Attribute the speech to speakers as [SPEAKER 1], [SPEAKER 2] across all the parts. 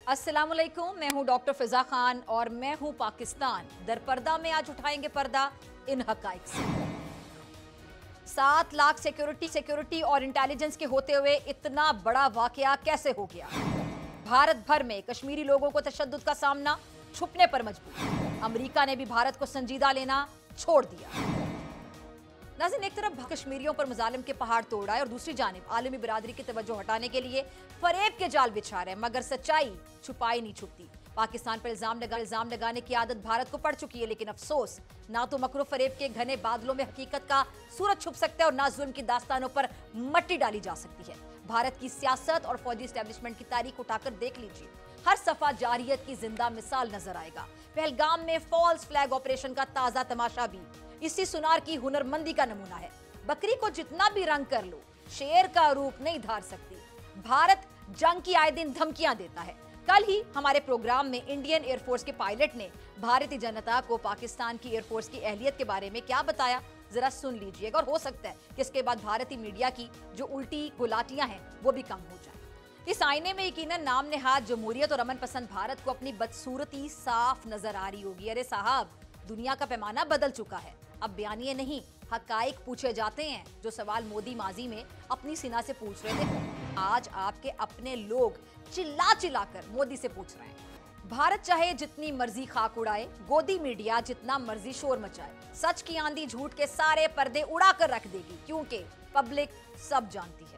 [SPEAKER 1] अस्सलामुअलैकुम, मैं हूं डॉक्टर फिजा खान और मैं हूं पाकिस्तान दरपर्दा में। आज उठाएंगे पर्दा इन हकाइक से। 7 लाख सिक्योरिटी और इंटेलिजेंस के होते हुए इतना बड़ा वाकया कैसे हो गया? भारत भर में कश्मीरी लोगों को तशद्दुद का सामना, छुपने पर मजबूर। अमेरिका ने भी भारत को संजीदा लेना छोड़ दिया। नाज़रीन, एक तरफ कश्मीरियों पर मुजालिम के पहाड़ तोड़ आए और दूसरी जानिब आलमी बिरादरी की तवज्जो हटाने के लिए फरेब के जाल बिछा रहे, मगर सच्चाई छुपाई नहीं छुपती। पाकिस्तान पर इल्जाम लगाने की आदत भारत को पड़ चुकी है, लेकिन अफसोस ना तो मकरू फरेब के घने बादलों में हकीकत का सूरज छुप सकता है और ना जुल्म की दास्तानों पर मट्टी डाली जा सकती है। भारत की सियासत और फौजी एस्टेब्लिशमेंट की तारीख उठाकर देख लीजिए, हर सफा जारियत की जिंदा मिसाल नजर आएगा। पहलगाम में फॉल्स फ्लैग ऑपरेशन का ताजा तमाशा भी इसी सुनार की हुनरमंदी का नमूना है। बकरी को जितना भी रंग कर लो, शेर का रूप नहीं धार सकती। भारत जंग की आए दिन धमकियां देता है। कल ही हमारे प्रोग्राम में इंडियन एयरफोर्स के पायलट ने भारतीय जनता को पाकिस्तान की एयरफोर्स की अहलियत के बारे में क्या बताया, जरा सुन लीजिएगा। और हो सकता है कि इसके बाद भारतीय मीडिया की जो उल्टी गुलाटियां हैं वो भी कम हो जाए। इस आईने में यकीनन नाम नेहाद जमहूरियत और अमन पसंद भारत को अपनी बदसूरती साफ नजर आ रही होगी। अरे साहब, दुनिया का पैमाना बदल चुका है। अब बयानिए नहीं, हकाइक पूछे जाते हैं। जो सवाल मोदी माजी में अपनी सीना से पूछ रहे थे, आज आपके अपने लोग चिल्ला चिल्लाकर मोदी से पूछ रहे हैं। भारत चाहे जितनी मर्जी खाक उड़ाए, गोदी मीडिया जितना मर्जी शोर मचाए, सच की आंधी झूठ के सारे पर्दे उड़ाकर रख देगी, क्योंकि पब्लिक सब जानती है।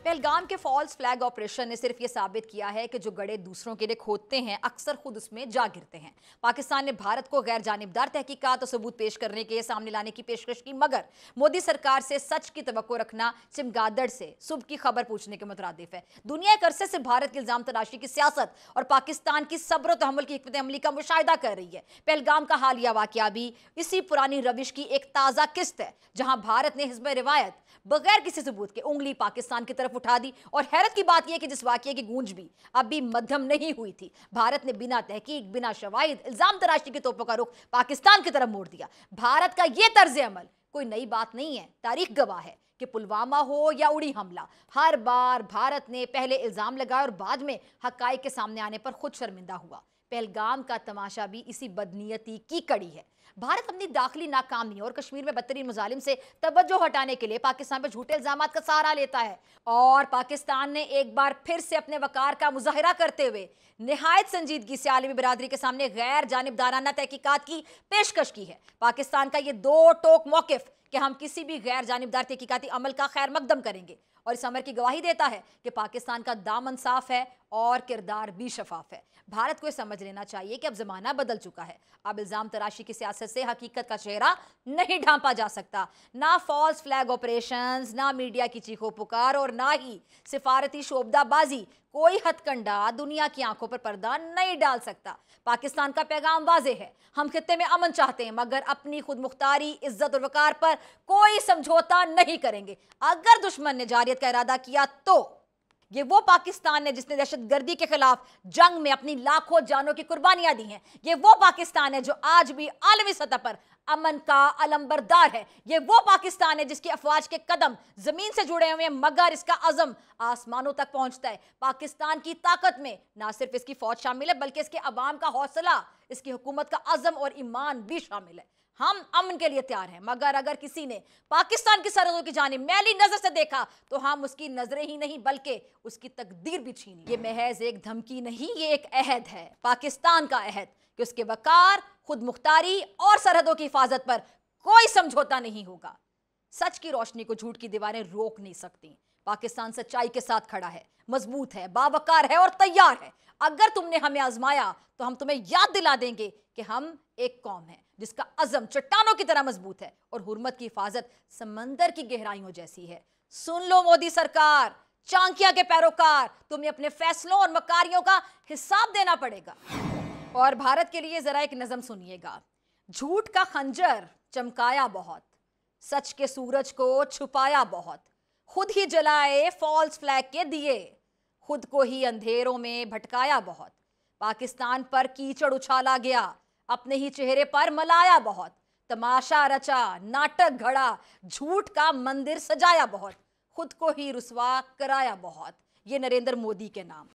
[SPEAKER 1] पहलगाम के फॉल्स फ्लैग ऑपरेशन ने सिर्फ ये साबित किया है कि जो गड़े दूसरों के लिए खोदते हैं अक्सर खुद उसमें जा गिरते हैं। पाकिस्तान ने भारत को गैर जानिबदार तहकीकात और सबूत पेश करने के सामने लाने की पेशकश की, मगर मोदी सरकार से सच की तवक्को रखना चमगादड़ से सुबह की खबर पूछने के मुतरादिफ है। दुनिया एक अरसे से भारत की इल्जाम तराशी की सियासत और पाकिस्तान की सब्र और तहम्मुल की हिकमत अमली का मुशाहिदा कर रही है। पहलगाम का हालिया वाकया भी इसी पुरानी रविश की एक ताजा किस्त है, जहां भारत ने हिज़्ब रिवायत बगैर किसी सबूत के उंगली पाकिस्तान की तरफ उठा दी। और हैरत की बात यह कि जिस वाकये की गूंज भी अभी मध्यम नहीं हुई थी, भारत ने बिना तहकीक, बिना शवाहिद, इल्जाम तराशी की तोपों का रुख पाकिस्तान की तरफ मोड़ दिया। भारत का यह तर्ज अमल कोई नई बात नहीं है। तारीख गवाह है कि पुलवामा हो या उड़ी हमला, हर बार भारत ने पहले इल्जाम लगाया और बाद में हकाइक के सामने आने पर खुद शर्मिंदा हुआ। पहलगाम का तमाशा भी इसी बदनीयती की कड़ी है। भारत अपनी दाखिली नाकामी और कश्मीर में बदतरीन मुजालिम से तवज्जो हटाने के लिए पाकिस्तान पर झूठे इल्जामात का सहारा लेता है। और पाकिस्तान ने एक बार फिर से अपने वकार का मुजाहिरा करते हुए निहायत संजीदगी से आलमी बिरादरी के सामने गैर जानिबदाराना तहकीकात की पेशकश की है। पाकिस्तान का ये दो टोक मौकिफ कि हम किसी भी गैर जानिबदार तहकीकाती अमल का खैर मकदम करेंगे, और इस अमर की गवाही देता है कि पाकिस्तान का दामन साफ है और किरदार भी शफाफ है। भारत को यह समझ लेना चाहिए कि अब जमाना बदल चुका है। अब इल्जाम तराशी की सियासत से हकीकत का चेहरा नहीं ढांपा जा सकता। ना फॉल्स फ्लैग ऑपरेशंस, ना मीडिया की चीखों पुकार और ना ही सिफारती शोबदाबाजी, कोई हथकंडा दुनिया की आंखों पर पर्दा नहीं डाल सकता। पाकिस्तान का पैगाम वाजे है, हम खित्ते में अमन चाहते हैं, मगर अपनी खुद मुख्तारी, इज्जत और वकार पर कोई समझौता नहीं करेंगे। अगर दुश्मन ने जारियत का इरादा किया तो ये वो पाकिस्तान है जिसने दहशतगर्दी के खिलाफ जंग में अपनी लाखों जानों की कुर्बानियां दी हैं। ये वो पाकिस्तान है जो आज भी आलमी सतह पर अमन का अलंबरदार है। ये वो पाकिस्तान है जिसकी अफवाज के कदम जमीन से जुड़े हुए हैं, मगर इसका अज़म आसमानों तक पहुंचता है। पाकिस्तान की ताकत में ना सिर्फ इसकी फौज शामिल है, बल्कि इसके अवाम का हौसला, इसकी हुकूमत का अज़म और ईमान भी शामिल है। हम अमन के लिए तैयार हैं, मगर अगर किसी ने पाकिस्तान की सरहदों की जानिब मैली नजर से देखा तो हम उसकी नजरें ही नहीं बल्कि उसकी तकदीर भी छीन लेंगे। ये महज एक धमकी नहीं, ये एक अहद है, पाकिस्तान का अहद कि उसके वकार, खुद मुख्तारी और सरहदों की हिफाजत पर कोई समझौता नहीं होगा। सच की रोशनी को झूठ की दीवारें रोक नहीं सकती। पाकिस्तान सच्चाई के साथ खड़ा है, मजबूत है, बावकार है और तैयार है। अगर तुमने हमें आजमाया तो हम तुम्हें याद दिला देंगे कि हम एक कौम है जिसका अज़म चट्टानों की तरह मजबूत है और हुर्मत की हिफाजत समंदर की गहराइयों जैसी है। सुन लो मोदी सरकार, चांकिया के पैरोकार, तुम्हें अपने फैसलों और मकारियों का हिसाब देना पड़ेगा। और भारत के लिए जरा एक नज़म सुनिएगा। झूठ का खंजर चमकाया बहुत, सच के सूरज को छुपाया बहुत, खुद ही जलाए फॉल्स फ्लैग के दिए, खुद को ही अंधेरों में भटकाया बहुत। पाकिस्तान पर कीचड़ उछाला गया, अपने ही चेहरे पर मलाया बहुत, तमाशा रचा, नाटक घड़ा, झूठ का मंदिर सजाया बहुत, खुद को ही रुसवा कराया बहुत। ये नरेंद्र मोदी के नाम।